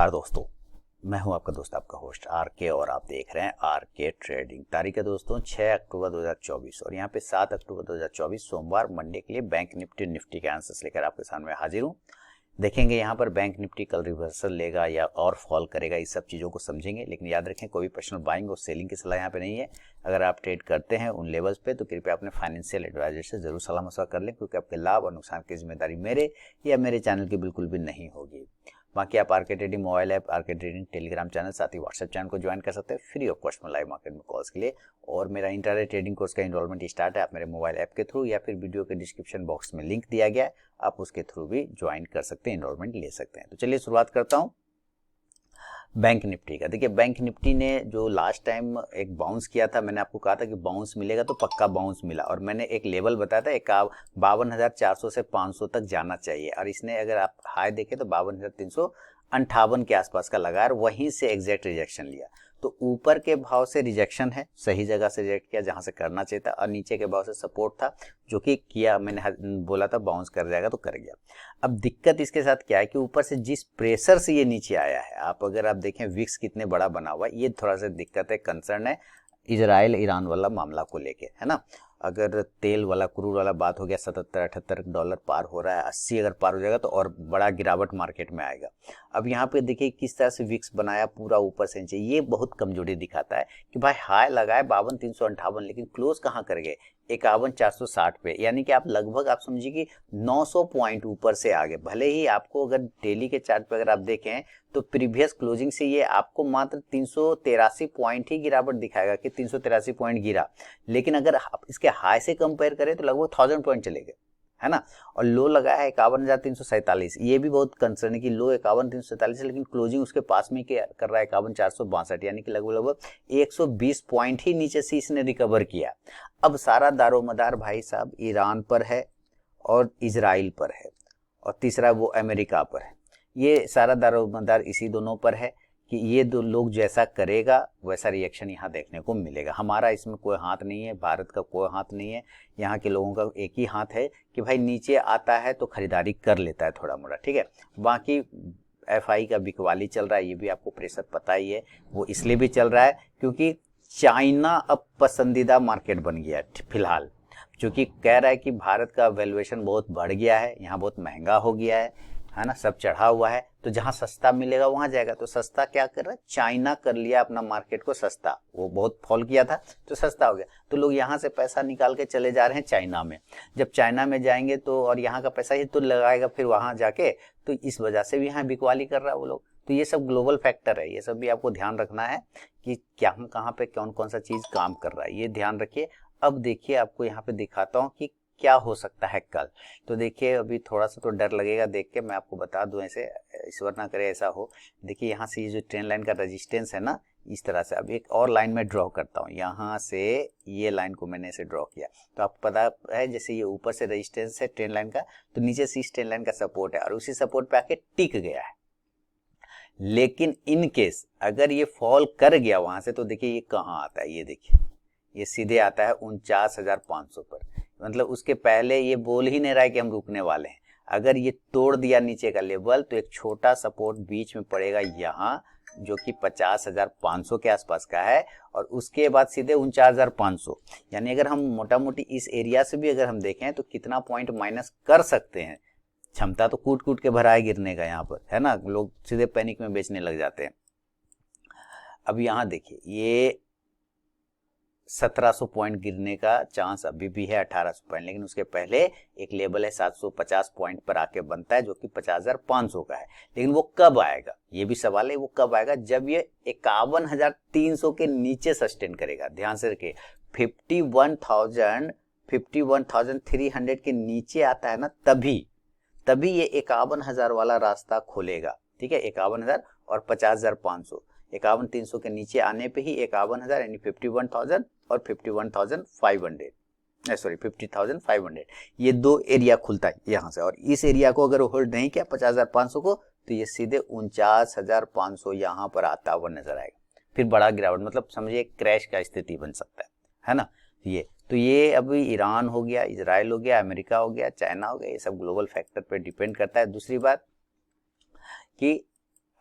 नमस्कार दोस्तों, मैं हूं आपका दोस्त आपका होस्ट आर के और आप देख रहे हैं आर के ट्रेडिंग। तारीख है दोस्तों 6 अक्टूबर 2024 और यहां पे 7 अक्टूबर 2024 सोमवार मंडे के लिए बैंक निफ्टी के आंसर्स लेकर आपके सामने हाजिर हूं। देखेंगे यहां पर बैंक निफ्टी कल रिवर्सल लेगा या और फॉल करेगा, इस सब चीज़ों को समझेंगे। लेकिन याद रखें, कोई भी पर्सनल बाइंग और सेलिंग की सलाह यहाँ पे नहीं है। अगर आप ट्रेड करते हैं उन लेवल्स पे तो कृपया अपने फाइनेंशियल एडवाइजर से जरूर सलाह मशवरा कर लें, क्योंकि आपके लाभ और नुकसान की जिम्मेदारी मेरे या मेरे चैनल की बिल्कुल भी नहीं होगी। बाकी आप आर के ट्रेडिंग मोबाइल ऐप, आर के ट्रेडिंग टेलीग्राम चैनल, साथ ही व्हाट्सएप चैनल को ज्वाइन कर सकते हैं फ्री ऑफ कॉस्ट में लाइव मार्केट में कॉल्स के लिए। और मेरा इंट्राडे ट्रेडिंग कोर्स का एनरोलमेंट स्टार्ट है। आप मेरे मोबाइल ऐप के थ्रू या फिर वीडियो के डिस्क्रिप्शन बॉक्स में लिंक दिया गया है, आप उसके थ्रू भी ज्वाइन कर सकते हैं, एनरोलमेंट ले सकते हैं। तो चलिए शुरुआत करता हूँ बैंक निफ्टी का। देखिए बैंक निफ्टी ने जो लास्ट टाइम एक बाउंस किया था, मैंने आपको कहा था कि बाउंस मिलेगा तो पक्का बाउंस मिला, और मैंने एक लेवल बताया था 52,400 से 500 तक जाना चाहिए। और इसने अगर आप हाई देखें तो 52,358 के आसपास का लगा और वहीं से एग्जैक्ट रिजेक्शन लिया। तो ऊपर के भाव से रिजेक्शन है, सही जगह से रिजेक्ट किया जहां से करना चाहिए था, और नीचे के भाव से सपोर्ट था जो कि किया, मैंने बोला था बाउंस कर जाएगा तो कर गया। अब दिक्कत इसके साथ क्या है कि ऊपर से जिस प्रेशर से ये नीचे आया है, अगर आप देखें विक्स कितने बड़ा बना हुआ है, ये थोड़ा सा दिक्कत है, कंसर्न है इजराइल ईरान वाला मामला को लेके, है ना। अगर तेल वाला क्रूड वाला बात हो गया, $77-78 पार हो रहा है, 80 अगर पार हो जाएगा तो और बड़ा गिरावट मार्केट में आएगा। अब यहाँ पे देखिए किस तरह से विक्स बनाया पूरा ऊपर से नीचे, ये बहुत कमजोरी दिखाता है कि भाई हाई लगाए 52,358, लेकिन क्लोज कहाँ कर गए 51,460 पे, यानी कि आप लगभग आप समझिए कि 900 पॉइंट ऊपर से आगे। भले ही आपको अगर डेली के चार्ट पे अगर आप देखें तो प्रीवियस क्लोजिंग से ये आपको मात्र 383 पॉइंट ही गिरावट दिखाएगा कि 383 पॉइंट गिरा, लेकिन अगर आप इसके हाई से कंपेयर करें तो लगभग 1000 पॉइंट चले गए, है ना। और लो लगाया है 51,347, ये भी बहुत कंसर्न है कि लो 51,347 है, लेकिन क्लोजिंग उसके पास में कर रहा है 51,462, यानी कि लगभग 120 पॉइंट ही नीचे से इसने रिकवर किया। अब सारा दारोमदार भाई साहब ईरान पर है और इजराइल पर है, और तीसरा वो अमेरिका पर है। ये सारा दारोमदार इसी दोनों पर है कि ये दो लोग जैसा करेगा वैसा रिएक्शन यहाँ देखने को मिलेगा। हमारा इसमें कोई हाथ नहीं है, भारत का कोई हाथ नहीं है, यहाँ के लोगों का एक ही हाथ है कि भाई नीचे आता है तो खरीदारी कर लेता है थोड़ा मोड़ा, ठीक है। बाकी एफआई का बिकवाली चल रहा है, ये भी आपको प्रेशर पता ही है। वो इसलिए भी चल रहा है क्योंकि चाइना अब पसंदीदा मार्केट बन गया है फिलहाल, क्योंकि कह रहा है कि भारत का वैल्यूएशन बहुत बढ़ गया है, यहाँ बहुत महंगा हो गया है ना, सब चढ़ा हुआ है, तो जहां सस्ता मिलेगा वहां जाएगा। तो सस्ता क्या कर रहा है, चाइना कर लिया अपना मार्केट को सस्ता, वो बहुत फॉल किया था तो सस्ता हो गया, तो लोग यहां से पैसा निकाल के चले जा रहे हैं चाइना में। जब चाइना में जाएंगे तो और यहाँ का पैसा ही तो लगाएगा फिर वहां जाके, तो इस वजह से भी यहाँ बिकवाली कर रहा है वो लोग। तो ये सब ग्लोबल फैक्टर है, ये सब भी आपको ध्यान रखना है कि क्या कहाँ पे कौन कौन सा चीज काम कर रहा है, ये ध्यान रखिए। अब देखिए आपको यहाँ पे दिखाता हूँ कि क्या हो सकता है कल। तो देखिए अभी थोड़ा सा तो डर लगेगा देख के, मैं आपको बता दूं, ऐसे ईश्वर ना करे ऐसा हो। देखिए यहाँ से ये जो ट्रेन लाइन का रेजिस्टेंस है ना, इस तरह से अब एक और लाइन में ड्रॉ करता हूँ, यहाँ से ये लाइन को मैंने ऐसे ड्रॉ किया, तो आपको पता है जैसे ये ऊपर से रेजिस्टेंस है ट्रेन लाइन का, तो नीचे से इस ट्रेन लाइन का सपोर्ट है और उसी सपोर्ट पे आके टिक गया है। लेकिन इन केस अगर ये फॉल कर गया वहां से, तो देखिए ये कहाँ आता है, ये देखिए ये सीधे आता है 49,500 पर, मतलब उसके पहले ये बोल ही नहीं रहा है कि हम रुकने वाले हैं। अगर ये तोड़ दिया नीचे का लेवल तो एक छोटा सपोर्ट बीच में पड़ेगा यहाँ, जो कि 50,500 के आसपास का है, और उसके बाद सीधे 49,500, यानी अगर हम मोटा मोटी इस एरिया से भी अगर हम देखें तो कितना पॉइंट माइनस कर सकते हैं, क्षमता तो कूट कूट के भरा है गिरने का यहाँ पर, है ना। लोग सीधे पैनिक में बेचने लग जाते हैं। अब यहाँ देखिए ये 1700 पॉइंट गिरने का चांस अभी भी है, 1800 पॉइंट, लेकिन उसके पहले एक लेवल है 750 पॉइंट पर आके बनता है जो कि 50,500 का है। लेकिन वो कब आएगा ये भी सवाल है, वो कब आएगा जब ये 51,300 के नीचे सस्टेन करेगा। ध्यान से रखिए 51,300 के नीचे आता है ना, तभी ये 51,000 वाला रास्ता खोलेगा, ठीक है। 51,000 और 50,500, 51,300 के नीचे आने पे ही 51,000 यानी 51,000 और 51,500, सॉरी 50,500, ये दो एरिया खुलता है यहाँ से। और इस एरिया को अगर होल्ड नहीं किया 50,500 को, तो ये सीधे 49,500 यहाँ पर आता हुआ नजर आएगा, फिर बड़ा गिरावट, मतलब समझिए क्रैश का स्थिति बन सकता है ना। ये अभी ईरान हो गया, इजराइल हो गया, अमेरिका हो गया, चाइना हो गया, ये सब ग्लोबल फैक्टर पे डिपेंड करता है। दूसरी बात कि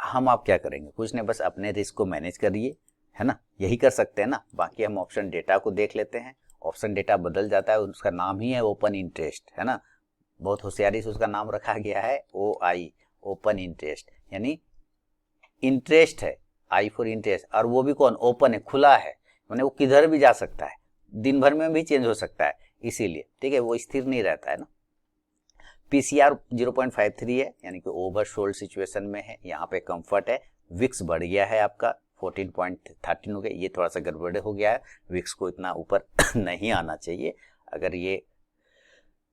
हम आप क्या करेंगे, कुछ नहीं, बस अपने रिस्क को मैनेज करिए, है ना, यही कर सकते हैं ना। बाकी हम ऑप्शन डेटा को देख लेते हैं। ऑप्शन डेटा बदल जाता है, उसका नाम ही है ओपन इंटरेस्ट, है ना, बहुत होशियारी से उसका नाम रखा गया है OI, ओपन इंटरेस्ट, यानी इंटरेस्ट है, आई फॉर इंटरेस्ट, और वो भी कौन, ओपन है, खुला है, मैंने वो किधर भी जा सकता है, दिन भर में भी चेंज हो सकता है, इसीलिए, ठीक है, वो स्थिर नहीं रहता है ना। PCR 0.53 है, यानी कि ओवरसोल्ड सिचुएशन में है, यहाँ पे कंफर्ट है। विक्स बढ़ गया है आपका 14.13 हो गया, ये थोड़ा सा गड़बड़ हो गया है, विक्स को इतना ऊपर नहीं आना चाहिए। अगर ये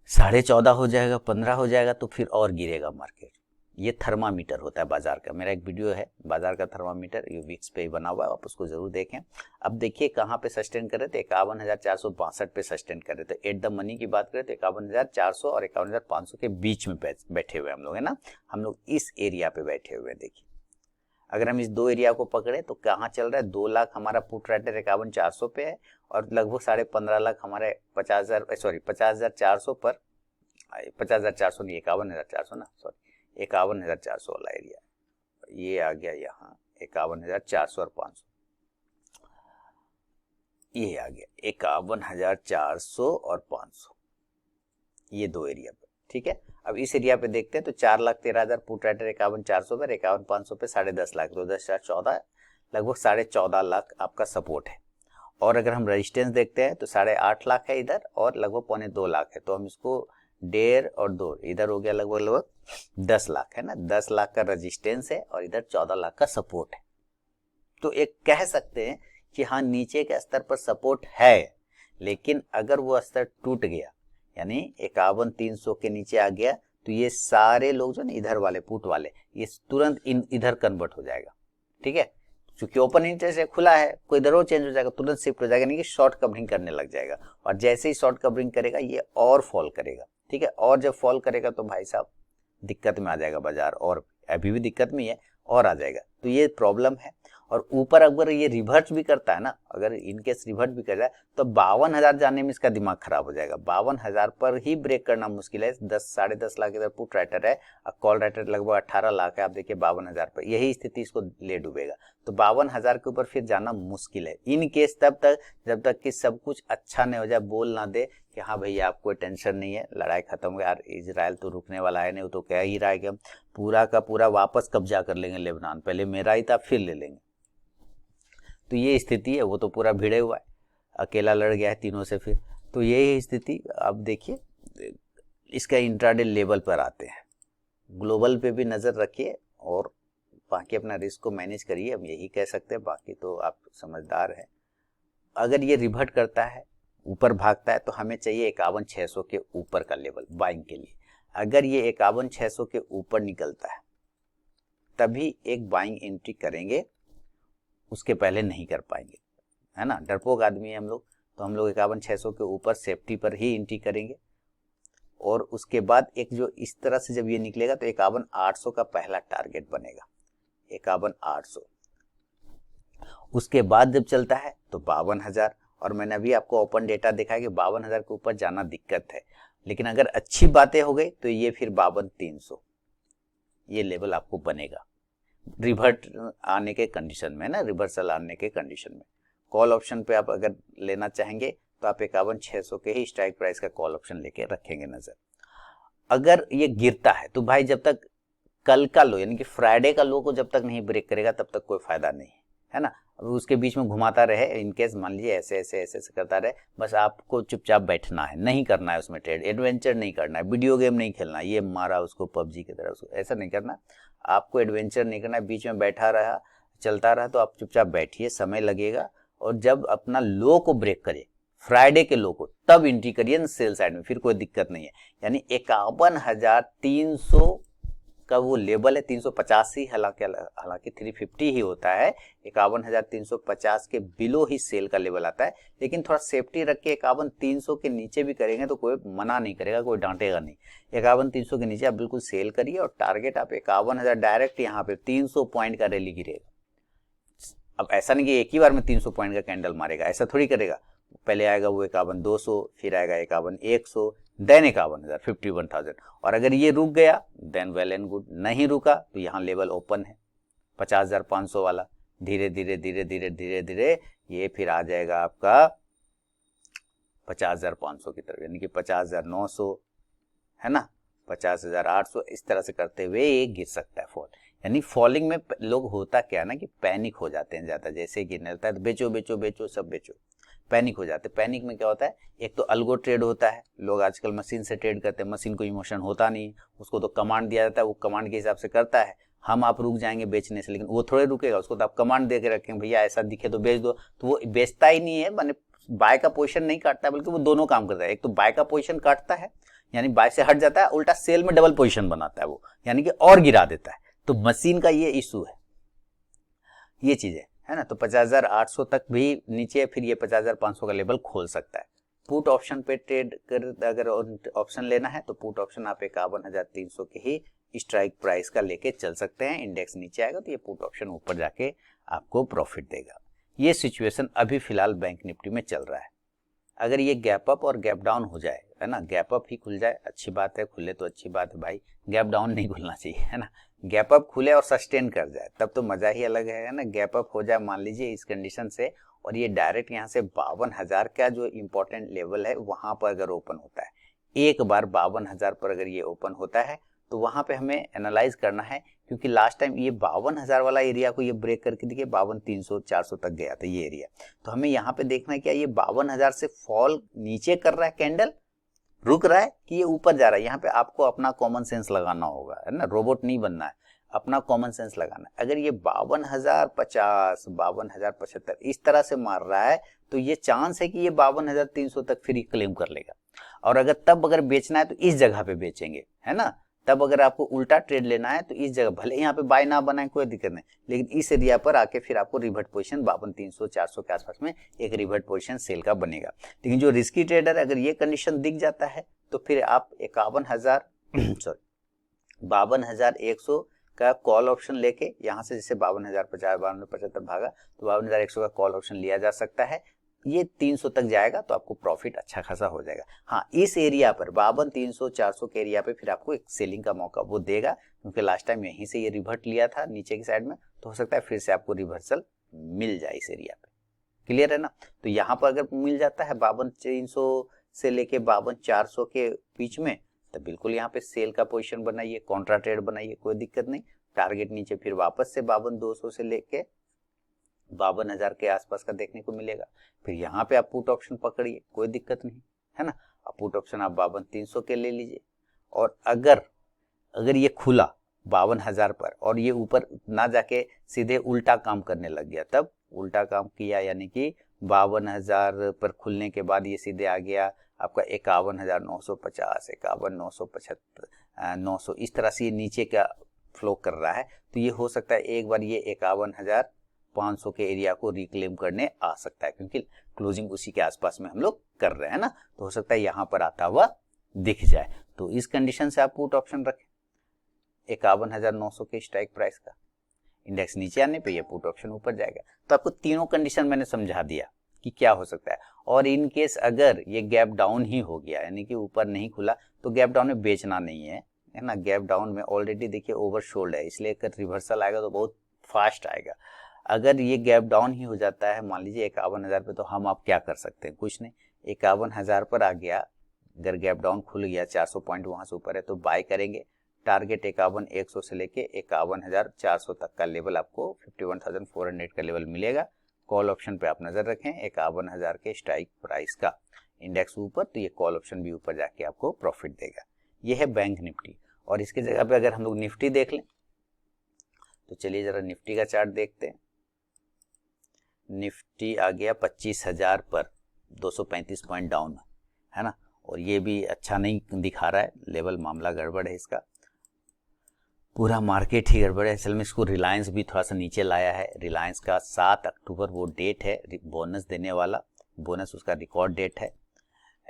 14.5 हो जाएगा, 15 हो जाएगा तो फिर और गिरेगा मार्केट। ये थर्मामीटर होता है बाजार का, मेरा एक वीडियो है बाजार का थर्मामीटर, ये विक्स पे ही बना हुआ है, आप उसको जरूर देखें। अब देखिए कहाँ पे सस्टेन कर रहे थे, 51,462 पे सस्टेन कर रहे थे। एट द मनी की बात करें तो 51,400 और 51,500 के बीच में बैठे हुए हम लोग, है ना, हम लोग इस एरिया पे बैठे हुए हैं। देखिए अगर हम इस दो एरिया को पकड़े तो कहाँ चल रहा है, 2 लाख हमारा पुट राइटर 51,400 पे है, और लगभग 15.5 लाख हमारे 50,400 पर, 50,400 नहीं, 51,400 ना, सॉरी 51,400 वाला एरिया, ये आ गया यहाँ 51,400 और 500, ये आ गया 51,400 और 500, ये दो एरिया पे, ठीक है। अब इस एरिया पे देखते हैं तो 4,13,000 पुट राइटर 51,400 पर, 51,500 पे 10.5 लाख, तो 10,14, लगभग 14.5 लाख आपका सपोर्ट है। और अगर हम रेजिस्टेंस देखते हैं तो 8.5 लाख है इधर, और लगभग 2.25 लाख है, तो हम इसको 1.5 और 2 इधर हो गया, लगभग 10 लाख, है ना, 10 लाख का रेजिस्टेंस है और इधर 14 लाख का सपोर्ट है। तो एक कह सकते हैं कि हाँ नीचे के स्तर पर सपोर्ट है, लेकिन अगर वो स्तर टूट गया, यानी 51,300 के नीचे आ गया, तो ये सारे लोग जो ना इधर वाले पुट वाले, ये तुरंत इधर कन्वर्ट हो जाएगा, ठीक है, क्योंकि ओपन इंटरेस्ट है, खुला है, कोई इधर चेंज हो जाएगा, तुरंत शिफ्ट हो जाएगा, यानी कि शॉर्ट कवरिंग करने लग जाएगा, और जैसे ही शॉर्ट कवरिंग करेगा ये और फॉल करेगा, ठीक है, और जब फॉल करेगा तो भाई साहब दिक्कत में आ जाएगा बाजार, और अभी भी दिक्कत में है और आ जाएगा, तो ये प्रॉब्लम है। और ऊपर अगर ये रिवर्स भी करता है ना, अगर इनकेस रिवर्स भी कर जाए तो 52,000 जाने में इसका दिमाग खराब हो जाएगा। 52,000 पर ही ब्रेक करना मुश्किल है। 10-10.5 लाख इधर पुट राइटर है और कॉल राइटर लगभग 18 लाख है। आप देखिए 52,000 पर यही स्थिति इसको ले डूबेगा, तो 52,000 के ऊपर फिर जाना मुश्किल है इन केस, तब तक जब तक कि सब कुछ अच्छा नहीं हो जाए, बोल ना दे कि हाँ भैया आपको टेंशन नहीं है, लड़ाई खत्म हो गया, यार इजराइल तो रुकने वाला है नहीं, वो तो कह ही रहा है कि हम पूरा का पूरा वापस कब्जा कर लेंगे लेबनान, पहले मेरा ही था फिर ले लेंगे, तो ये स्थिति है। वो तो पूरा भिड़े हुआ है, अकेला लड़ गया है तीनों से फिर, तो यही स्थिति। अब देखिए इसका इंट्राडे लेवल पर आते हैं, ग्लोबल पे भी नज़र रखिए और बाकी अपना रिस्क को मैनेज करिए, हम यही कह सकते हैं, बाकी तो आप समझदार हैं। अगर ये रिवर्ट करता है, ऊपर भागता है, तो हमें चाहिए 51,600 के ऊपर का लेवल बाइंग के लिए। अगर ये 51,600 के ऊपर निकलता है तभी एक बाइंग एंट्री करेंगे, उसके पहले नहीं कर पाएंगे, है ना, डरपोक आदमी है हम लोग, तो हम लोग 51,600 के ऊपर सेफ्टी पर ही एंट्री करेंगे। और उसके बाद एक जो इस तरह से जब ये निकलेगा तो 51,800 का पहला टारगेट बनेगा, 51,800। उसके बाद जब चलता है तो 52,000, और मैंने अभी आपको ओपन डेटा दिखाया कि 52,000 के ऊपर जाना दिक्कत है, लेकिन अगर अच्छी बातें हो गई तो ये फिर 52,300 ये लेवल आपको बनेगा रिवर्ट आने के कंडीशन में ना, रिवर्सल आने के कंडीशन में। कॉल ऑप्शन पे आप अगर लेना चाहेंगे तो आप 51,600 के ही स्ट्राइक प्राइस का कॉल ऑप्शन लेके रखेंगे नजर। अगर ये गिरता है तो भाई जब तक कल का लो यानी कि फ्राइडे का लो को जब तक नहीं ब्रेक करेगा तब तक कोई फायदा नहीं है ना। अब उसके बीच में घुमाता रहे, इनकेस मान लीजिए ऐसे ऐसे ऐसे ऐसे करता रहे, बस आपको चुपचाप बैठना है, नहीं करना है उसमें ट्रेड, एडवेंचर नहीं करना है, वीडियो गेम नहीं खेलना, ये मारा उसको पबजी की तरह, उसको ऐसा नहीं करना, आपको एडवेंचर नहीं करना है। बीच में बैठा रहा, चलता रहा तो आप चुपचाप बैठिए, समय लगेगा, और जब अपना लो को ब्रेक करे, फ्राइडे के लो को, तब एंट्री करिए ना सेल साइड में, फिर कोई दिक्कत नहीं है। यानी 51,300 का वो लेवल है, 350 ही, हालांकि 350 ही होता है, 51,350 के बिलो ही सेल का लेवल आता है, लेकिन थोड़ा सेफ्टी रख के 51,300 के नीचे भी करेंगे तो कोई मना नहीं करेगा, कोई डांटेगा नहीं। 51,300 के नीचे आप बिल्कुल सेल करिए और टारगेट आप 51,000 डायरेक्ट यहाँ पे 300 पॉइंट का रैली गिरेगा। अब ऐसा नहीं कि एक ही बार में 300 पॉइंट का कैंडल मारेगा, ऐसा थोड़ी करेगा, पहले आएगा वो 51,200, फिर आएगा 51,100, देन 51,000, 51,000, और अगर ये रुक गया देन वेल एंड गुड, नहीं रुका तो यहाँ लेवल ओपन है, 50,500 वाला, धीरे धीरे धीरे धीरे धीरे धीरे ये फिर आ जाएगा आपका 50,500 की तरफ, यानी कि 50,900, है ना, 50,800, इस तरह से करते हुए ये गिर सकता है फॉल। यानी फॉलिंग में लोग होता क्या है ना कि पैनिक हो जाते हैं ज़्यादा, जैसे गिरने लगता है तो बेचो बेचो बेचो सब बेचो, पैनिक हो जाते हैं। पैनिक में क्या होता है, एक तो अल्गो ट्रेड होता है, लोग आजकल मशीन से ट्रेड करते हैं, मशीन को इमोशन होता नहीं, उसको तो कमांड दिया जाता है, वो कमांड के हिसाब से करता है। हम आप रुक जाएंगे बेचने से, लेकिन वो थोड़े रुकेगा, उसको तो आप कमांड दे के रखेंगे भैया ऐसा दिखे तो बेच दो, तो वो बेचता ही नहीं है, माने बाय का पोजीशन नहीं काटता है, बल्कि वो दोनों काम करता है। एक तो बाय का पोजीशन काटता है, यानी बाय से हट जाता है, उल्टा सेल में डबल पोजीशन बनाता है वो, यानी कि और गिरा देता है। तो मशीन का ये इशू है, ये चीज है ना। तो 50,800 तक भी नीचे, फिर ये 50,500 का लेवल खोल सकता है। पुट ऑप्शन पे ट्रेड कर, अगर ऑप्शन लेना है तो पुट ऑप्शन आप 51,300 के ही स्ट्राइक प्राइस का लेके चल सकते हैं। इंडेक्स नीचे आएगा तो ये पुट ऑप्शन ऊपर जाके आपको प्रॉफिट देगा। ये सिचुएशन अभी फिलहाल बैंक निफ्टी में चल रहा है। अगर ये गैप अप और गैप डाउन हो जाए, है ना, गैप अप ही खुल जाए अच्छी बात है, खुले तो अच्छी बात है भाई, गैप डाउन नहीं खुलना चाहिए, है ना। गैप अप खुले और सस्टेन कर जाए तब तो मजा ही अलग है ना। गैप अप हो जाए मान लीजिए इस कंडीशन से, और ये डायरेक्ट यहाँ से 52,000 का जो इंपॉर्टेंट लेवल है वहां पर अगर ओपन होता है, एक बार 52,000 पर अगर ये ओपन होता है तो वहां पे हमें एनालाइज करना है, क्योंकि लास्ट टाइम ये 52,000 वाला एरिया को ये ब्रेक करके देखिए 52,300 400 तक गया था ये एरिया। तो हमें यहाँ पे देखना है क्या ये 52,000 से फॉल नीचे कर रहा है, कैंडल रुक रहा है, कि ये ऊपर जा रहा है। यहाँ पे आपको अपना कॉमन सेंस लगाना होगा, है ना, रोबोट नहीं बनना है, अपना कॉमन सेंस लगाना है। अगर ये 52,050 52,075 इस तरह से मार रहा है तो ये चांस है कि ये 52,300 तक फिर क्लेम कर लेगा। और अगर तब अगर बेचना है तो इस जगह पे बेचेंगे, है ना। तब अगर आपको उल्टा ट्रेड लेना है तो इस जगह, भले यहाँ पे बाय ना बनाए कोई दिक्कत नहीं, लेकिन इस एरिया पर आके फिर आपको रिवर्ट पोजीशन 52,300 400 के आसपास में एक रिवर्ट पोजीशन सेल का बनेगा। लेकिन जो रिस्की ट्रेडर अगर ये कंडीशन दिख जाता है तो फिर आप 52,100 का कॉल ऑप्शन लेके यहाँ से, जैसे 52,050 52,075 भागा तो 52,100 का कॉल ऑप्शन लिया जा सकता है। ये 300 तक जाएगा तो आपको प्रॉफिट अच्छा खासा हो जाएगा। हाँ, इस एरिया पर 52,300 400 के एरिया पे फिर आपको एक सेलिंग का मौका वो देगा, क्योंकि लास्ट टाइम यहीं से ये रिवर्ट लिया था नीचे की साइड में, तो हो सकता है फिर से आपको रिवर्सल मिल जाए इस एरिया पे। क्लियर है ना। तो यहाँ पर अगर मिल जाता है 52,300 से लेके 52,400 के बीच में, तो बिल्कुल यहाँ पे सेल का पोजीशन बनाइए, कॉन्ट्रा ट्रेड बनाइए, कोई दिक्कत नहीं। टारगेट नीचे फिर वापस से 52,200 से लेके 52,000 के आसपास का देखने को मिलेगा। फिर यहाँ पे आप पुट ऑप्शन पकड़िए, कोई दिक्कत नहीं, है ना। अब पुट ऑप्शन आप 52,300 के ले लीजिए, और अगर ये खुला 52,000 पर और ये ऊपर ना जाके सीधे उल्टा काम करने लग गया, तब उल्टा काम किया, यानी कि 52,000 पर खुलने के बाद ये सीधे आ गया आपका 51,950 51,975 900, इस तरह से ये नीचे का फ्लो कर रहा है, तो ये हो सकता है एक बार ये 51,500 के एरिया को रिक्लेम करने आ सकता है, क्योंकि क्लोजिंग उसी के आसपास में हम लोग कर रहे हैं ना। तो हो सकता है यहाँ पर आता हुआ दिख जाए, तो इस कंडीशन से आप पुट ऑप्शन रखें 51,900 के स्ट्राइक प्राइस का। इंडेक्स नीचे आने पे ये पुट ऑप्शन ऊपर जाएगा। तो आपको तीनों कंडीशन मैंने समझा दिया कि क्या हो सकता है। और इन केस अगर ये गैप डाउन ही हो गया, यानी कि ऊपर नहीं खुला, तो गैप डाउन में बेचना नहीं है, है ना। गैप डाउन में ऑलरेडी देखिए ओवरसोल्ड है, इसलिए अगर रिवर्सल आएगा तो बहुत फास्ट आएगा। अगर ये गैप डाउन ही हो जाता है मान लीजिए 51,000 पे, तो हम आप क्या कर सकते हैं, कुछ नहीं। 51,000 पर आ गया, अगर गैप डाउन खुल गया 400 पॉइंट वहां से ऊपर है तो बाय करेंगे। टारगेट 51,100 से लेके 51,400 तक का लेवल आपको 51,400 का लेवल मिलेगा। कॉल ऑप्शन पे आप नजर रखें 51,000 के स्ट्राइक प्राइस का। इंडेक्स ऊपर तो ये कॉल ऑप्शन भी ऊपर जाके आपको प्रॉफिट देगा। ये है बैंक निफ्टी। और इसके जगह पे अगर हम लोग निफ्टी देख लें तो चलिए जरा निफ्टी का चार्ट देखते हैं। निफ्टी आ गया 25,000 पर, 235 पॉइंट डाउन, है ना। और ये भी अच्छा नहीं दिखा रहा है, लेवल मामला गड़बड़ है इसका, पूरा मार्केट ही गड़बड़ है। असल में इसको रिलायंस भी थोड़ा सा नीचे लाया है। रिलायंस का 7 अक्टूबर वो डेट है बोनस देने वाला, बोनस उसका रिकॉर्ड डेट है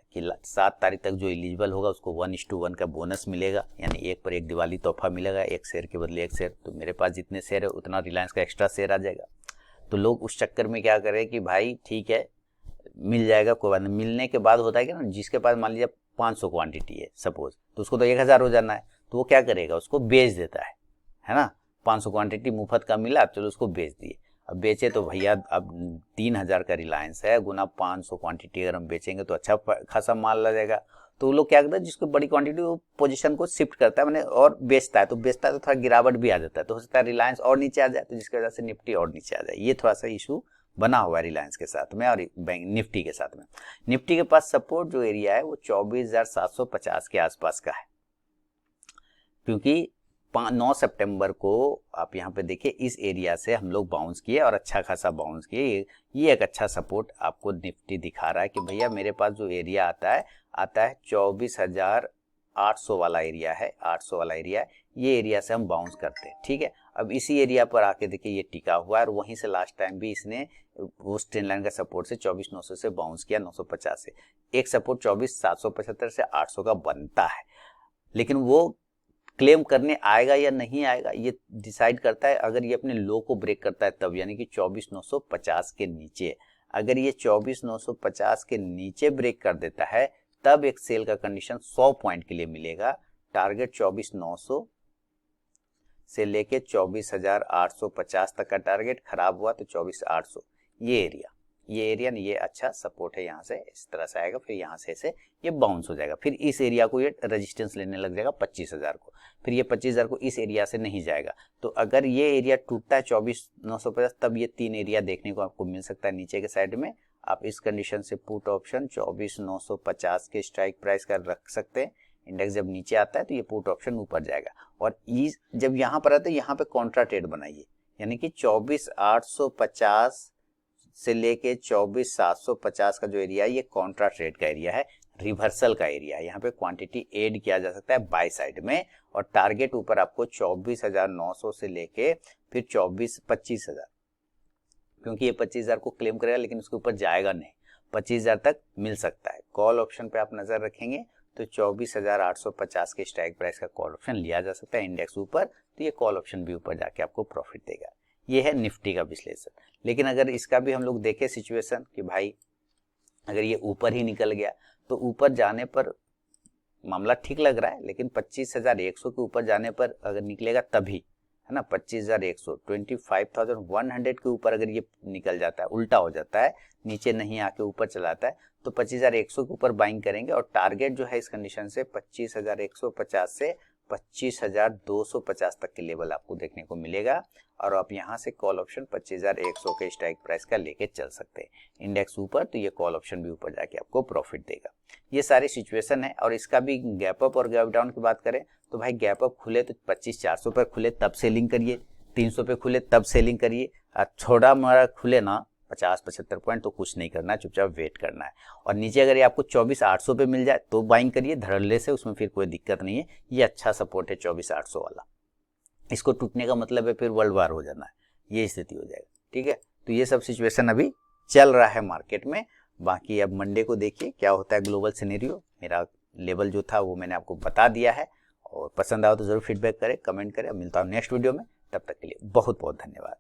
कि 7 तारीख तक जो एलिजिबल होगा उसको 1:1 का बोनस मिलेगा, यानी 1 पर 1 दिवाली तोहफा मिलेगा, 1 शेयर के बदले 1 शेयर। तो मेरे पास जितने शेयर है उतना रिलायंस का एक्स्ट्रा शेयर आ जाएगा। तो लोग उस चक्कर में क्या करें कि भाई ठीक है मिल जाएगा, कोई बात नहीं। मिलने के बाद होता है कि ना, जिसके पास मान लीजिए 500 क्वांटिटी है सपोज, तो उसको तो 1,000 हो जाना है, तो वो क्या करेगा, उसको बेच देता है ना। 500 क्वांटिटी मुफ्त का मिला, चलो उसको बेच दिए। अब बेचे तो भैया अब 3000 का रिलायंस है, गुना 500 क्वांटिटी अगर हम बेचेंगे तो अच्छा खासा माल लग जाएगा। तो वो लोग क्या करते हैं, जिसको बड़ी क्वांटिटी वो पोजीशन को शिफ्ट करता है मैंने और बेचता है, तो थोड़ा गिरावट भी आ जाता है, तो हो सकता है रिलायंस और नीचे आ जाए, तो जिसकी वजह से निफ्टी और नीचे आ जाए। ये थोड़ा सा इशू बना हुआ है रिलायंस के साथ में और बैंक निफ्टी के साथ में। निफ्टी के पास सपोर्ट जो एरिया है वो 24,750 के आसपास का है, क्योंकि 9 सितंबर को आप यहाँ पे देखिए इस एरिया से हम लोग बाउंस किए और अच्छा खासा बाउंस किए। ये एक अच्छा सपोर्ट आपको निफ्टी दिखा रहा है कि भैया मेरे पास जो एरिया आता है 24,800 वाला एरिया है, 800 वाला एरिया है, ये एरिया से हम बाउंस करते हैं। ठीक है, अब इसी एरिया पर आके देखिए ये टिका हुआ है और वहीं से लास्ट टाइम भी इसने उस ट्रेंड लाइन का सपोर्ट से 24,900 से बाउंस किया 950 से। एक सपोर्ट 24,775 से 800 का बनता है, लेकिन वो क्लेम करने आएगा या नहीं आएगा ये डिसाइड करता है अगर ये अपने लो को ब्रेक करता है तब, यानी कि 24,950 के नीचे। अगर ये 24,950 के नीचे ब्रेक कर देता है तब एक सेल का कंडीशन 100 पॉइंट के लिए मिलेगा। टारगेट 24,900 से लेके 24,850 तक का टारगेट, खराब हुआ तो 24,800। ये एरिया ये अच्छा सपोर्ट है, यहाँ से इस तरह से आएगा, फिर यहाँ से ऐसे ये बाउंस हो जाएगा, फिर इस एरिया को ये रेजिस्टेंस लेने लग जाएगा 25,000 को, फिर ये 25,000 को इस एरिया से नहीं जाएगा। तो अगर ये एरिया टूटता है 24,950 तब ये 3 एरिया देखने को आपको मिल सकता है नीचे के साइड में। आप इस कंडीशन से पुट ऑप्शन 24,950 के स्ट्राइक प्राइस का रख सकते हैं। इंडेक्स जब नीचे आता है तो ये पुट ऑप्शन ऊपर जाएगा, और जब यहाँ पर आता है यहाँ पे कॉन्ट्रा ट्रेड बनाइए, यानी कि 24,850 से लेके 24,750 का जो एरिया है ये कॉन्ट्रा ट्रेड का एरिया है, रिवर्सल का एरिया है। यहाँ पे क्वांटिटी ऐड किया जा सकता है बाय साइड में, और टारगेट ऊपर आपको 24,900 से लेके फिर 25,000, क्योंकि ये 25,000 को क्लेम करेगा लेकिन उसके ऊपर जाएगा नहीं, 25,000 तक मिल सकता है। कॉल ऑप्शन पे आप नजर रखेंगे तो 24,850 के स्ट्राइक प्राइस का कॉल ऑप्शन लिया जा सकता है इंडेक्स ऊपर, तो ये कॉल ऑप्शन भी ऊपर जाके आपको प्रॉफिट देगा। ये है निफ्टी का विश्लेषण। लेकिन अगर इसका भी हम लोग देखें सिचुएशन कि भाई अगर ये ऊपर ही निकल गया तो ऊपर जाने पर मामला ठीक लग रहा है, लेकिन 25,100 के ऊपर जाने पर अगर निकलेगा तभी, है ना, 25,100 25,100 के ऊपर अगर ये निकल जाता है, उल्टा हो जाता है, नीचे नहीं आके ऊपर चलाता है, तो 25,100 के ऊपर बाइंग करेंगे, और टारगेट जो है इस कंडीशन से 25,150 से 25,250 तक के लेवल आपको देखने को मिलेगा, और आप यहाँ से कॉल ऑप्शन 25,100 के स्ट्राइक प्राइस का लेके चल सकते हैं। इंडेक्स ऊपर तो ये कॉल ऑप्शन भी ऊपर जाके आपको प्रॉफिट देगा। ये सारी सिचुएशन है, और इसका भी गैप अप और गैप डाउन की बात करें तो भाई गैप अप खुले तो 25,400 पर खुले तब सेलिंग करिए, 300 पे खुले तब सेलिंग करिए, और छोटा मारा खुले ना 50-75 पॉइंट तो कुछ नहीं करना है, चुपचाप वेट करना है। और नीचे अगर ये आपको 24,800 पे मिल जाए तो बाइंग करिए धड़ल्ले से, उसमें फिर कोई दिक्कत नहीं है। ये अच्छा सपोर्ट है 24,800 वाला, इसको टूटने का मतलब है फिर वर्ल्ड वार हो जाना है, ये स्थिति हो जाएगा। ठीक है, तो ये सब सिचुएशन अभी चल रहा है मार्केट में। बाकी अब मंडे को देखिए क्या होता है ग्लोबल सिनेरियो। मेरा लेवल जो था वो मैंने आपको बता दिया है, और पसंद आओ तो जरूर फीडबैक करें, कमेंट करें। मिलता हूँ नेक्स्ट वीडियो में, तब तक के लिए बहुत बहुत धन्यवाद।